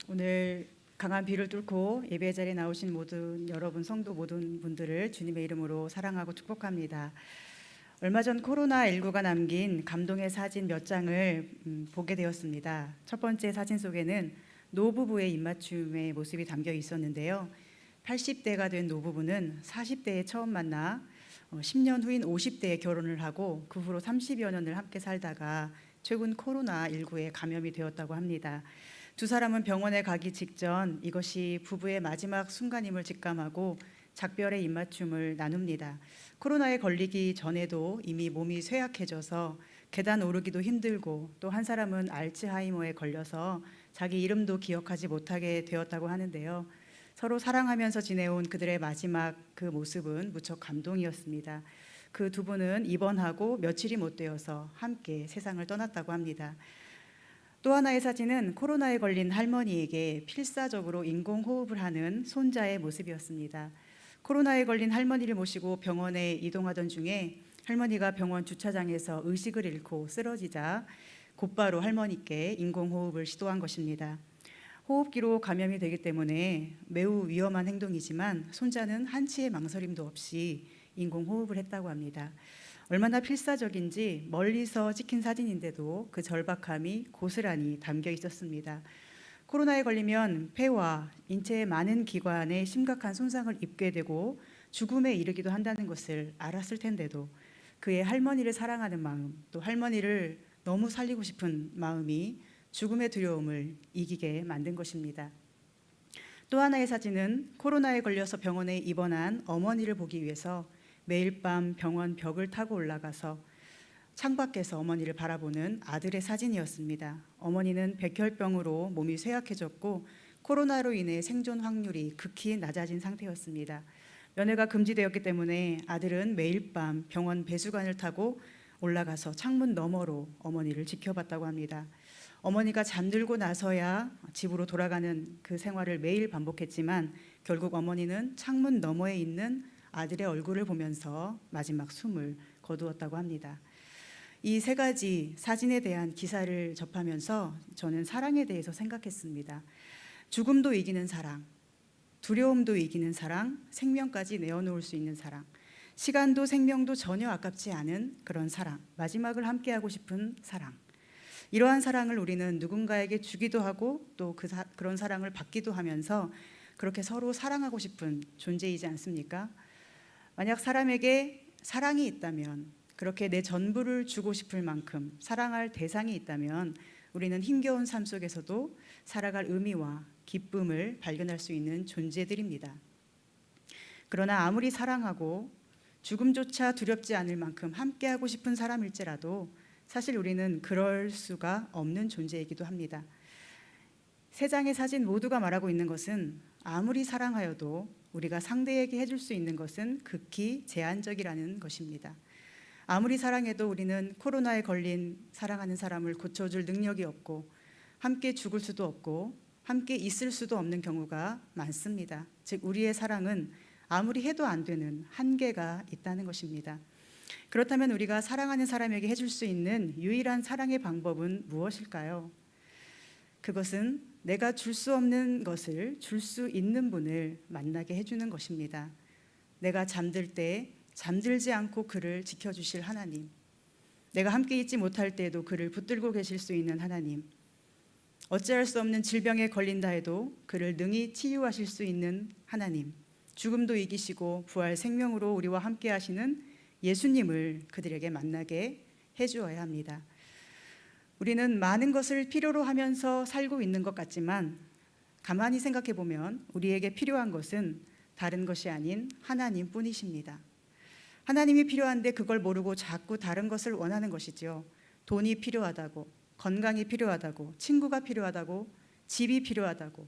오늘 강한 비를 뚫고 예배 자리에 나오신 모든 여러분 성도 모든 분들을 주님의 이름으로 사랑하고 축복합니다. 얼마 전 코로나19가 남긴 감동의 사진 몇 장을 보게 되었습니다. 첫 번째 사진 속에는 노부부의 입맞춤의 모습이 담겨 있었는데요. 80대가 된 노부부는 40대에 처음 만나 10년 후인 50대에 결혼을 하고 그 후로 30여 년을 함께 살다가 최근 코로나19에 감염이 되었다고 합니다. 두 사람은 병원에 가기 직전 이것이 부부의 마지막 순간임을 직감하고 작별의 입맞춤을 나눕니다. 코로나에 걸리기 전에도 이미 몸이 쇠약해져서 계단 오르기도 힘들고 또 한 사람은 알츠하이머에 걸려서 자기 이름도 기억하지 못하게 되었다고 하는데요. 서로 사랑하면서 지내온 그들의 마지막 그 모습은 무척 감동이었습니다. 그 두 분은 입원하고 며칠이 못 되어서 함께 세상을 떠났다고 합니다. 또 하나의 사진은 코로나에 걸린 할머니에게 필사적으로 인공호흡을 하는 손자의 모습이었습니다. 코로나에 걸린 할머니를 모시고 병원에 이동하던 중에 할머니가 병원 주차장에서 의식을 잃고 쓰러지자 곧바로 할머니께 인공호흡을 시도한 것입니다. 호흡기로 감염이 되기 때문에 매우 위험한 행동이지만 손자는 한치의 망설임도 없이 인공호흡을 했다고 합니다. 얼마나 필사적인지 멀리서 찍힌 사진인데도 그 절박함이 고스란히 담겨 있었습니다. 코로나에 걸리면 폐와 인체의 많은 기관에 심각한 손상을 입게 되고 죽음에 이르기도 한다는 것을 알았을 텐데도 그의 할머니를 사랑하는 마음, 또 할머니를 너무 살리고 싶은 마음이 죽음의 두려움을 이기게 만든 것입니다. 또 하나의 사진은 코로나에 걸려서 병원에 입원한 어머니를 보기 위해서 매일 밤 병원 벽을 타고 올라가서 창밖에서 어머니를 바라보는 아들의 사진이었습니다. 어머니는 백혈병으로 몸이 쇠약해졌고 코로나로 인해 생존 확률이 극히 낮아진 상태였습니다. 면회가 금지되었기 때문에 아들은 매일 밤 병원 배수관을 타고 올라가서 창문 너머로 어머니를 지켜봤다고 합니다. 어머니가 잠들고 나서야 집으로 돌아가는 그 생활을 매일 반복했지만 결국 어머니는 창문 너머에 있는 아들의 얼굴을 보면서 마지막 숨을 거두었다고 합니다. 이 세 가지 사진에 대한 기사를 접하면서 저는 사랑에 대해서 생각했습니다. 죽음도 이기는 사랑, 두려움도 이기는 사랑, 생명까지 내어놓을 수 있는 사랑, 시간도 생명도 전혀 아깝지 않은 그런 사랑, 마지막을 함께하고 싶은 사랑. 이러한 사랑을 우리는 누군가에게 주기도 하고 또 그런 사랑을 받기도 하면서 그렇게 서로 사랑하고 싶은 존재이지 않습니까? 만약 사람에게 사랑이 있다면, 그렇게 내 전부를 주고 싶을 만큼 사랑할 대상이 있다면 우리는 힘겨운 삶 속에서도 살아갈 의미와 기쁨을 발견할 수 있는 존재들입니다. 그러나 아무리 사랑하고 죽음조차 두렵지 않을 만큼 함께하고 싶은 사람일지라도 사실 우리는 그럴 수가 없는 존재이기도 합니다. 세 장의 사진 모두가 말하고 있는 것은 아무리 사랑하여도 우리가 상대에게 해줄 수 있는 것은 극히 제한적이라는 것입니다. 아무리 사랑해도 우리는 코로나에 걸린 사랑하는 사람을 고쳐줄 능력이 없고 함께 죽을 수도 없고 함께 있을 수도 없는 경우가 많습니다. 즉 우리의 사랑은 아무리 해도 안 되는 한계가 있다는 것입니다. 그렇다면 우리가 사랑하는 사람에게 해줄 수 있는 유일한 사랑의 방법은 무엇일까요? 그것은 내가 줄 수 없는 것을 줄 수 있는 분을 만나게 해주는 것입니다. 내가 잠들 때 잠들지 않고 그를 지켜주실 하나님, 내가 함께 있지 못할 때에도 그를 붙들고 계실 수 있는 하나님, 어찌할 수 없는 질병에 걸린다 해도 그를 능히 치유하실 수 있는 하나님, 죽음도 이기시고 부활 생명으로 우리와 함께 하시는 예수님을 그들에게 만나게 해주어야 합니다. 우리는 많은 것을 필요로 하면서 살고 있는 것 같지만 가만히 생각해 보면 우리에게 필요한 것은 다른 것이 아닌 하나님 뿐이십니다. 하나님이 필요한데 그걸 모르고 자꾸 다른 것을 원하는 것이죠. 돈이 필요하다고, 건강이 필요하다고, 친구가 필요하다고, 집이 필요하다고,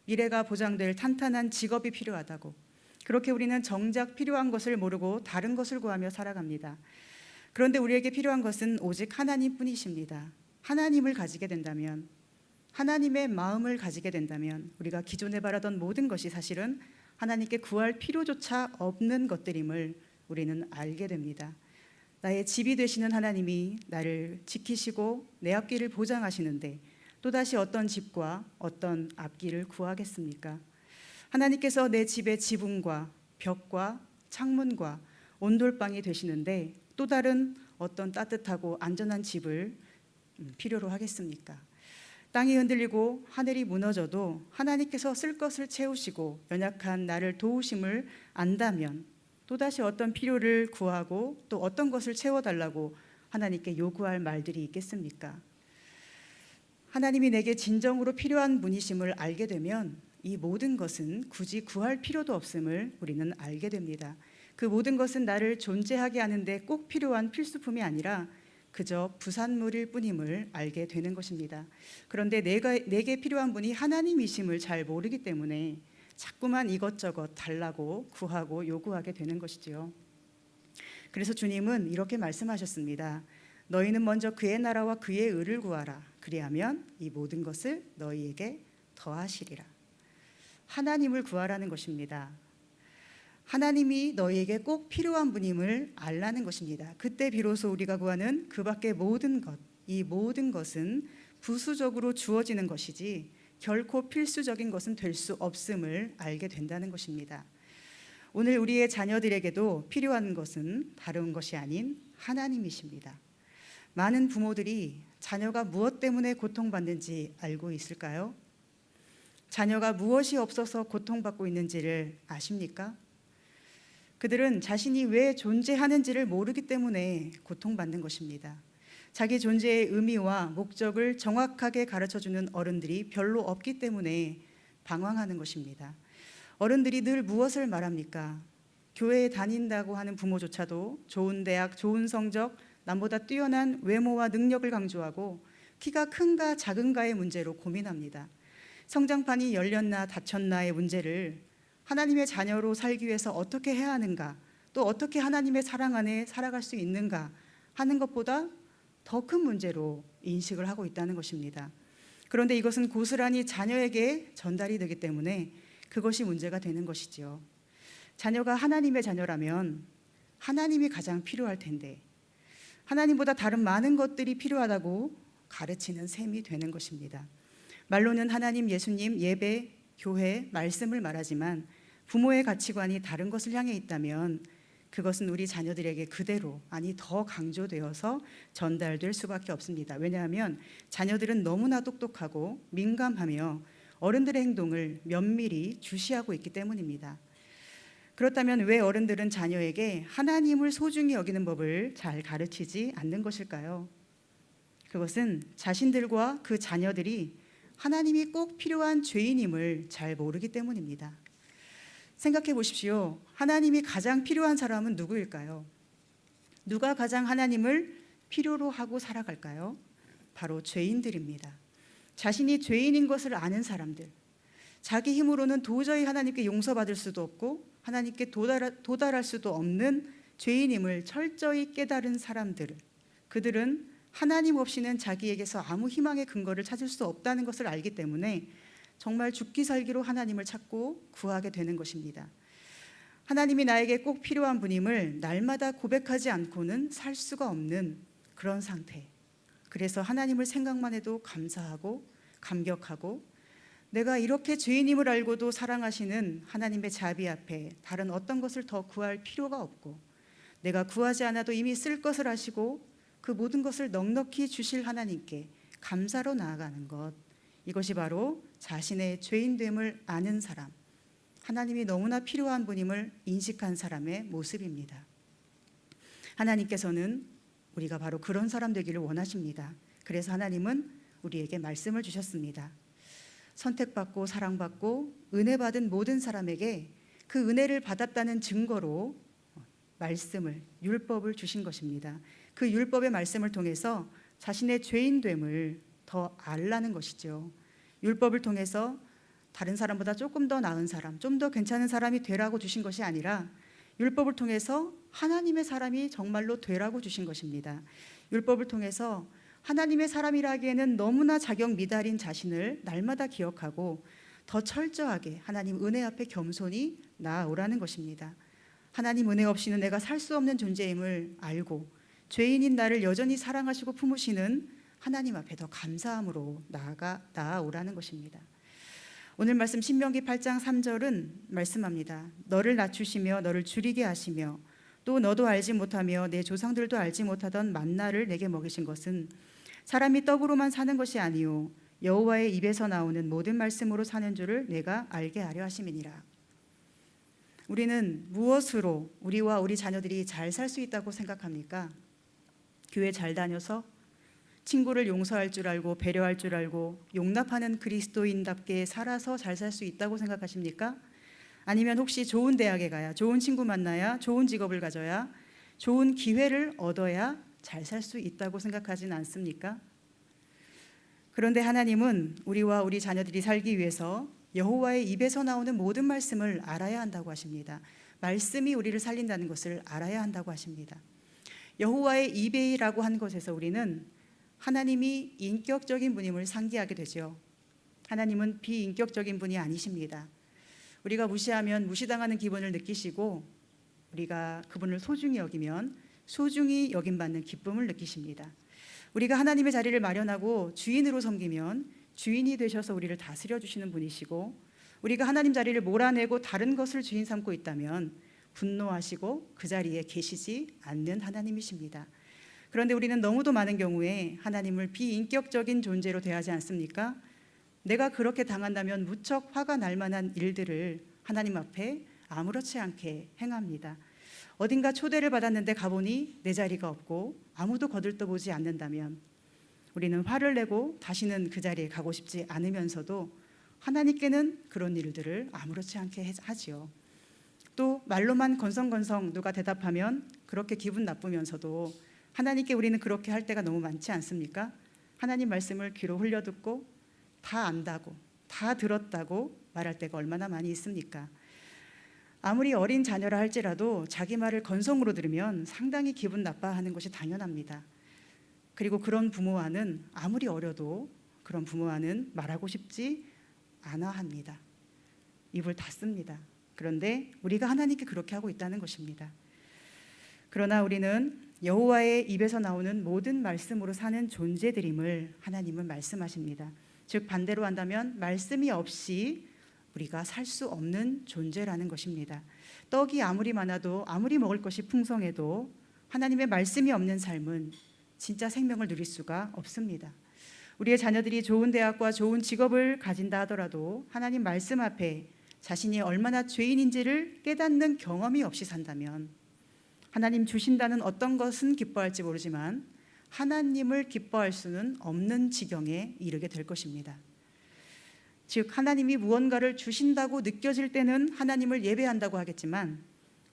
미래가 보장될 탄탄한 직업이 필요하다고, 그렇게 우리는 정작 필요한 것을 모르고 다른 것을 구하며 살아갑니다. 그런데 우리에게 필요한 것은 오직 하나님뿐이십니다. 하나님을 가지게 된다면, 하나님의 마음을 가지게 된다면 우리가 기존에 바라던 모든 것이 사실은 하나님께 구할 필요조차 없는 것들임을 우리는 알게 됩니다. 나의 집이 되시는 하나님이 나를 지키시고 내 앞길을 보장하시는데 또다시 어떤 집과 어떤 앞길을 구하겠습니까? 하나님께서 내 집의 지붕과 벽과 창문과 온돌방이 되시는데 또 다른 어떤 따뜻하고 안전한 집을 필요로 하겠습니까? 땅이 흔들리고 하늘이 무너져도 하나님께서 쓸 것을 채우시고 연약한 나를 도우심을 안다면 또다시 어떤 필요를 구하고 또 어떤 것을 채워달라고 하나님께 요구할 말들이 있겠습니까? 하나님이 내게 진정으로 필요한 분이심을 알게 되면 이 모든 것은 굳이 구할 필요도 없음을 우리는 알게 됩니다. 그 모든 것은 나를 존재하게 하는데 꼭 필요한 필수품이 아니라 그저 부산물일 뿐임을 알게 되는 것입니다. 그런데 내게 필요한 분이 하나님이심을 잘 모르기 때문에 자꾸만 이것저것 달라고 구하고 요구하게 되는 것이지요. 그래서 주님은 이렇게 말씀하셨습니다. 너희는 먼저 그의 나라와 그의 의를 구하라. 그리하면 이 모든 것을 너희에게 더하시리라. 하나님을 구하라는 것입니다. 하나님이 너희에게 꼭 필요한 분임을 알라는 것입니다. 그때 비로소 우리가 구하는 그 밖의 모든 것, 이 모든 것은 부수적으로 주어지는 것이지 결코 필수적인 것은 될 수 없음을 알게 된다는 것입니다. 오늘 우리의 자녀들에게도 필요한 것은 다른 것이 아닌 하나님이십니다. 많은 부모들이 자녀가 무엇 때문에 고통받는지 알고 있을까요? 자녀가 무엇이 없어서 고통받고 있는지를 아십니까? 그들은 자신이 왜 존재하는지를 모르기 때문에 고통받는 것입니다. 자기 존재의 의미와 목적을 정확하게 가르쳐주는 어른들이 별로 없기 때문에 방황하는 것입니다. 어른들이 늘 무엇을 말합니까? 교회에 다닌다고 하는 부모조차도 좋은 대학, 좋은 성적, 남보다 뛰어난 외모와 능력을 강조하고 키가 큰가 작은가의 문제로 고민합니다. 성장판이 열렸나 닫혔나의 문제를 하나님의 자녀로 살기 위해서 어떻게 해야 하는가, 또 어떻게 하나님의 사랑 안에 살아갈 수 있는가 하는 것보다 더 큰 문제로 인식을 하고 있다는 것입니다. 그런데 이것은 고스란히 자녀에게 전달이 되기 때문에 그것이 문제가 되는 것이지요. 자녀가 하나님의 자녀라면 하나님이 가장 필요할 텐데 하나님보다 다른 많은 것들이 필요하다고 가르치는 셈이 되는 것입니다. 말로는 하나님, 예수님, 예배, 교회, 말씀을 말하지만 부모의 가치관이 다른 것을 향해 있다면 그것은 우리 자녀들에게 그대로, 아니 더 강조되어서 전달될 수밖에 없습니다. 왜냐하면 자녀들은 너무나 똑똑하고 민감하며 어른들의 행동을 면밀히 주시하고 있기 때문입니다. 그렇다면 왜 어른들은 자녀에게 하나님을 소중히 여기는 법을 잘 가르치지 않는 것일까요? 그것은 자신들과 그 자녀들이 하나님이 꼭 필요한 죄인임을 잘 모르기 때문입니다. 생각해 보십시오. 하나님이 가장 필요한 사람은 누구일까요? 누가 가장 하나님을 필요로 하고 살아갈까요? 바로 죄인들입니다. 자신이 죄인인 것을 아는 사람들, 자기 힘으로는 도저히 하나님께 용서받을 수도 없고 하나님께 도달할 수도 없는 죄인임을 철저히 깨달은 사람들, 그들은 하나님 없이는 자기에게서 아무 희망의 근거를 찾을 수 없다는 것을 알기 때문에 정말 죽기 살기로 하나님을 찾고 구하게 되는 것입니다. 하나님이 나에게 꼭 필요한 분임을 날마다 고백하지 않고는 살 수가 없는 그런 상태. 그래서 하나님을 생각만 해도 감사하고 감격하고 내가 이렇게 죄인임을 알고도 사랑하시는 하나님의 자비 앞에 다른 어떤 것을 더 구할 필요가 없고 내가 구하지 않아도 이미 쓸 것을 아시고 그 모든 것을 넉넉히 주실 하나님께 감사로 나아가는 것, 이것이 바로 자신의 죄인됨을 아는 사람, 하나님이 너무나 필요한 분임을 인식한 사람의 모습입니다. 하나님께서는 우리가 바로 그런 사람 되기를 원하십니다. 그래서 하나님은 우리에게 말씀을 주셨습니다. 선택받고 사랑받고 은혜 받은 모든 사람에게 그 은혜를 받았다는 증거로 말씀을, 율법을 주신 것입니다. 그 율법의 말씀을 통해서 자신의 죄인됨을 더 알라는 것이죠. 율법을 통해서 다른 사람보다 조금 더 나은 사람, 좀 더 괜찮은 사람이 되라고 주신 것이 아니라 율법을 통해서 하나님의 사람이 정말로 되라고 주신 것입니다. 율법을 통해서 하나님의 사람이라기에는 너무나 자격 미달인 자신을 날마다 기억하고 더 철저하게 하나님 은혜 앞에 겸손히 나아오라는 것입니다. 하나님 은혜 없이는 내가 살 수 없는 존재임을 알고 죄인인 나를 여전히 사랑하시고 품으시는 하나님 앞에 더 감사함으로 나아오라는 것입니다. 오늘 말씀 신명기 8장 3절은 말씀합니다. 너를 낮추시며 너를 줄이게 하시며 또 너도 알지 못하며 내 조상들도 알지 못하던 만나를 내게 먹이신 것은 사람이 떡으로만 사는 것이 아니요 여호와의 입에서 나오는 모든 말씀으로 사는 줄을 내가 알게 하려 하심이니라. 우리는 무엇으로 우리와 우리 자녀들이 잘 살 수 있다고 생각합니까? 교회 잘 다녀서 친구를 용서할 줄 알고 배려할 줄 알고 용납하는 그리스도인답게 살아서 잘 살 수 있다고 생각하십니까? 아니면 혹시 좋은 대학에 가야, 좋은 친구 만나야, 좋은 직업을 가져야, 좋은 기회를 얻어야 잘 살 수 있다고 생각하진 않습니까? 그런데 하나님은 우리와 우리 자녀들이 살기 위해서 여호와의 입에서 나오는 모든 말씀을 알아야 한다고 하십니다. 말씀이 우리를 살린다는 것을 알아야 한다고 하십니다. 여호와의 입이라고 한 것에서 우리는 하나님이 인격적인 분임을 상기하게 되죠. 하나님은 비인격적인 분이 아니십니다. 우리가 무시하면 무시당하는 기분을 느끼시고 우리가 그분을 소중히 여기면 소중히 여김받는 기쁨을 느끼십니다. 우리가 하나님의 자리를 마련하고 주인으로 섬기면 주인이 되셔서 우리를 다스려 주시는 분이시고 우리가 하나님 자리를 몰아내고 다른 것을 주인 삼고 있다면 분노하시고 그 자리에 계시지 않는 하나님이십니다. 그런데 우리는 너무도 많은 경우에 하나님을 비인격적인 존재로 대하지 않습니까? 내가 그렇게 당한다면 무척 화가 날 만한 일들을 하나님 앞에 아무렇지 않게 행합니다. 어딘가 초대를 받았는데 가보니 내 자리가 없고 아무도 거들떠보지 않는다면 우리는 화를 내고 다시는 그 자리에 가고 싶지 않으면서도 하나님께는 그런 일들을 아무렇지 않게 하지요. 또 말로만 건성건성 누가 대답하면 그렇게 기분 나쁘면서도 하나님께 우리는 그렇게 할 때가 너무 많지 않습니까? 하나님 말씀을 귀로 흘려듣고 다 안다고, 다 들었다고 말할 때가 얼마나 많이 있습니까? 아무리 어린 자녀라 할지라도 자기 말을 건성으로 들으면 상당히 기분 나빠하는 것이 당연합니다. 그리고 그런 부모와는 아무리 어려도 그런 부모와는 말하고 싶지 않아 합니다. 입을 닫습니다. 그런데 우리가 하나님께 그렇게 하고 있다는 것입니다. 그러나 우리는 여호와의 입에서 나오는 모든 말씀으로 사는 존재들임을 하나님은 말씀하십니다. 즉 반대로 한다면 말씀이 없이 우리가 살 수 없는 존재라는 것입니다. 떡이 아무리 많아도 아무리 먹을 것이 풍성해도 하나님의 말씀이 없는 삶은 진짜 생명을 누릴 수가 없습니다. 우리의 자녀들이 좋은 대학과 좋은 직업을 가진다 하더라도 하나님 말씀 앞에 자신이 얼마나 죄인인지를 깨닫는 경험이 없이 산다면 하나님 주신다는 어떤 것은 기뻐할지 모르지만 하나님을 기뻐할 수는 없는 지경에 이르게 될 것입니다. 즉 하나님이 무언가를 주신다고 느껴질 때는 하나님을 예배한다고 하겠지만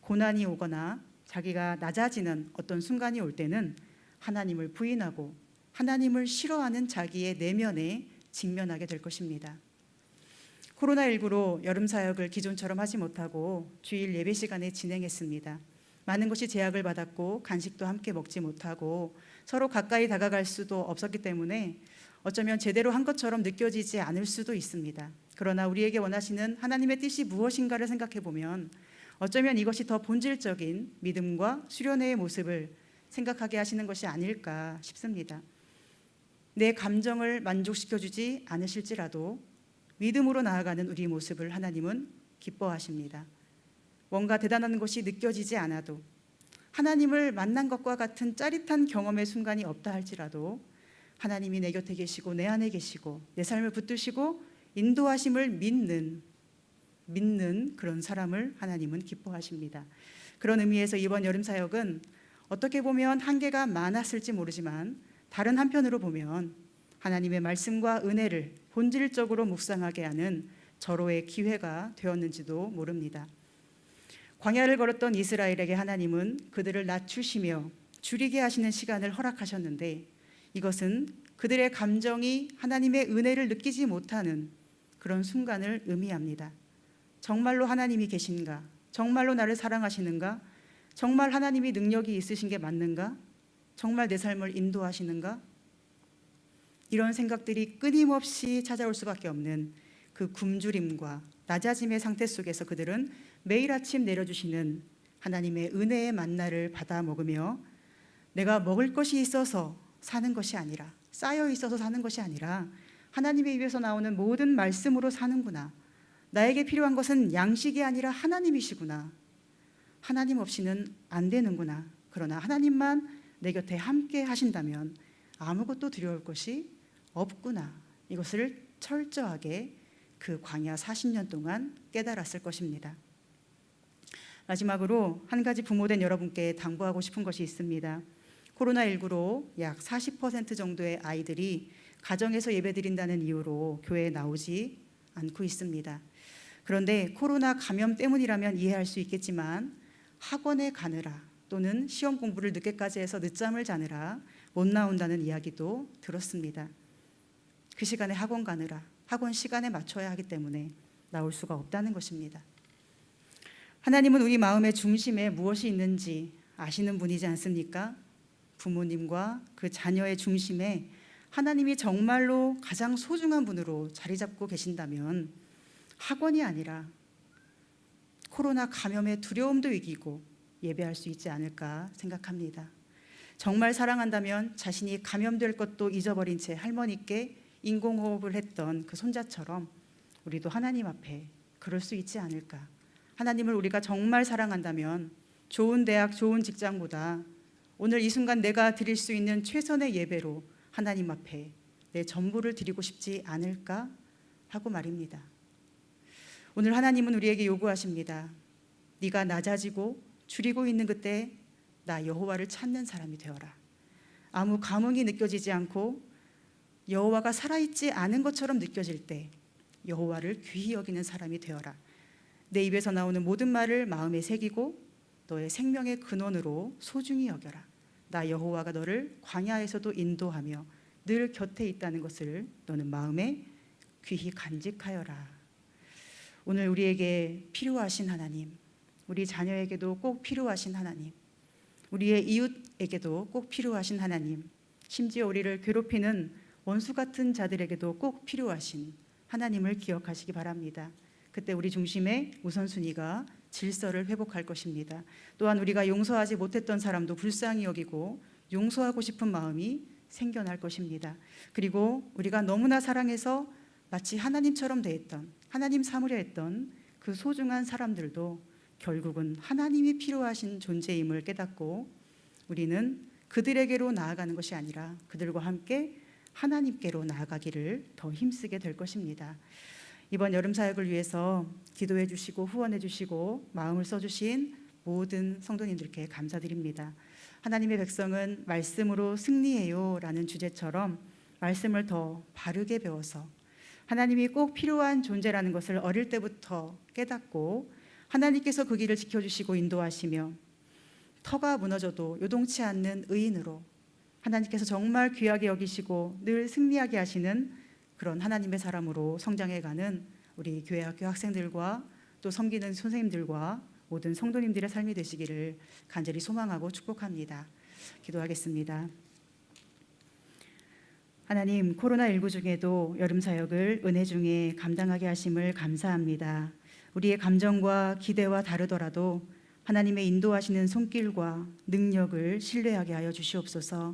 고난이 오거나 자기가 낮아지는 어떤 순간이 올 때는 하나님을 부인하고 하나님을 싫어하는 자기의 내면에 직면하게 될 것입니다. 코로나19로 여름 사역을 기존처럼 하지 못하고 주일 예배 시간에 진행했습니다. 많은 것이 제약을 받았고 간식도 함께 먹지 못하고 서로 가까이 다가갈 수도 없었기 때문에 어쩌면 제대로 한 것처럼 느껴지지 않을 수도 있습니다. 그러나 우리에게 원하시는 하나님의 뜻이 무엇인가를 생각해 보면 어쩌면 이것이 더 본질적인 믿음과 수련회의 모습을 생각하게 하시는 것이 아닐까 싶습니다. 내 감정을 만족시켜주지 않으실지라도 믿음으로 나아가는 우리 모습을 하나님은 기뻐하십니다. 뭔가 대단한 것이 느껴지지 않아도 하나님을 만난 것과 같은 짜릿한 경험의 순간이 없다 할지라도 하나님이 내 곁에 계시고 내 안에 계시고 내 삶을 붙드시고 인도하심을 믿는 그런 사람을 하나님은 기뻐하십니다. 그런 의미에서 이번 여름 사역은 어떻게 보면 한계가 많았을지 모르지만 다른 한편으로 보면 하나님의 말씀과 은혜를 본질적으로 묵상하게 하는 절호의 기회가 되었는지도 모릅니다. 광야를 걸었던 이스라엘에게 하나님은 그들을 낮추시며 줄이게 하시는 시간을 허락하셨는데 이것은 그들의 감정이 하나님의 은혜를 느끼지 못하는 그런 순간을 의미합니다. 정말로 하나님이 계신가? 정말로 나를 사랑하시는가? 정말 하나님이 능력이 있으신 게 맞는가? 정말 내 삶을 인도하시는가? 이런 생각들이 끊임없이 찾아올 수밖에 없는 그 굶주림과 낮아짐의 상태 속에서 그들은 매일 아침 내려주시는 하나님의 은혜의 만나를 받아 먹으며 내가 먹을 것이 있어서 사는 것이 아니라 쌓여 있어서 사는 것이 아니라 하나님의 입에서 나오는 모든 말씀으로 사는구나. 나에게 필요한 것은 양식이 아니라 하나님이시구나. 하나님 없이는 안 되는구나. 그러나 하나님만 내 곁에 함께 하신다면 아무것도 두려울 것이 없구나. 이것을 철저하게 그 광야 40년 동안 깨달았을 것입니다. 마지막으로 한 가지 부모된 여러분께 당부하고 싶은 것이 있습니다. 코로나19로 약 40% 정도의 아이들이 가정에서 예배드린다는 이유로 교회에 나오지 않고 있습니다. 그런데 코로나 감염 때문이라면 이해할 수 있겠지만 학원에 가느라 또는 시험 공부를 늦게까지 해서 늦잠을 자느라 못 나온다는 이야기도 들었습니다. 그 시간에 학원 가느라 학원 시간에 맞춰야 하기 때문에 나올 수가 없다는 것입니다. 하나님은 우리 마음의 중심에 무엇이 있는지 아시는 분이지 않습니까? 부모님과 그 자녀의 중심에 하나님이 정말로 가장 소중한 분으로 자리 잡고 계신다면 학원이 아니라 코로나 감염의 두려움도 이기고 예배할 수 있지 않을까 생각합니다. 정말 사랑한다면 자신이 감염될 것도 잊어버린 채 할머니께 인공호흡을 했던 그 손자처럼 우리도 하나님 앞에 그럴 수 있지 않을까. 하나님을 우리가 정말 사랑한다면 좋은 대학, 좋은 직장보다 오늘 이 순간 내가 드릴 수 있는 최선의 예배로 하나님 앞에 내 전부를 드리고 싶지 않을까 하고 말입니다. 오늘 하나님은 우리에게 요구하십니다. 네가 낮아지고 줄이고 있는 그때 나 여호와를 찾는 사람이 되어라. 아무 감흥이 느껴지지 않고 여호와가 살아있지 않은 것처럼 느껴질 때 여호와를 귀히 여기는 사람이 되어라. 내 입에서 나오는 모든 말을 마음에 새기고 너의 생명의 근원으로 소중히 여겨라. 나 여호와가 너를 광야에서도 인도하며 늘 곁에 있다는 것을 너는 마음에 귀히 간직하여라. 오늘 우리에게 필요하신 하나님, 우리 자녀에게도 꼭 필요하신 하나님, 우리의 이웃에게도 꼭 필요하신 하나님, 심지어 우리를 괴롭히는 원수 같은 자들에게도 꼭 필요하신 하나님을 기억하시기 바랍니다. 그때 우리 중심의 우선순위가 질서를 회복할 것입니다. 또한 우리가 용서하지 못했던 사람도 불쌍히 여기고 용서하고 싶은 마음이 생겨날 것입니다. 그리고 우리가 너무나 사랑해서 마치 하나님처럼 대했던, 하나님 삼으려 했던 그 소중한 사람들도 결국은 하나님이 필요하신 존재임을 깨닫고 우리는 그들에게로 나아가는 것이 아니라 그들과 함께 하나님께로 나아가기를 더 힘쓰게 될 것입니다. 이번 여름 사역을 위해서 기도해 주시고 후원해 주시고 마음을 써주신 모든 성도님들께 감사드립니다. 하나님의 백성은 말씀으로 승리해요 라는 주제처럼 말씀을 더 바르게 배워서 하나님이 꼭 필요한 존재라는 것을 어릴 때부터 깨닫고 하나님께서 그 길을 지켜주시고 인도하시며 터가 무너져도 요동치 않는 의인으로 하나님께서 정말 귀하게 여기시고 늘 승리하게 하시는 그런 하나님의 사람으로 성장해가는 우리 교회 학교 학생들과 또 섬기는 선생님들과 모든 성도님들의 삶이 되시기를 간절히 소망하고 축복합니다. 기도하겠습니다. 하나님, 코로나19 중에도 여름 사역을 은혜 중에 감당하게 하심을 감사합니다. 우리의 감정과 기대와 다르더라도 하나님의 인도하시는 손길과 능력을 신뢰하게 하여 주시옵소서.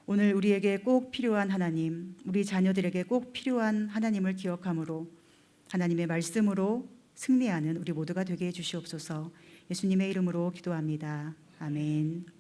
오늘 우리에게 꼭 필요한 하나님, 우리 자녀들에게 꼭 필요한 하나님을 기억함으로 하나님의 말씀으로 승리하는 우리 모두가 되게 해 주시옵소서. 예수님의 이름으로 기도합니다. 아멘.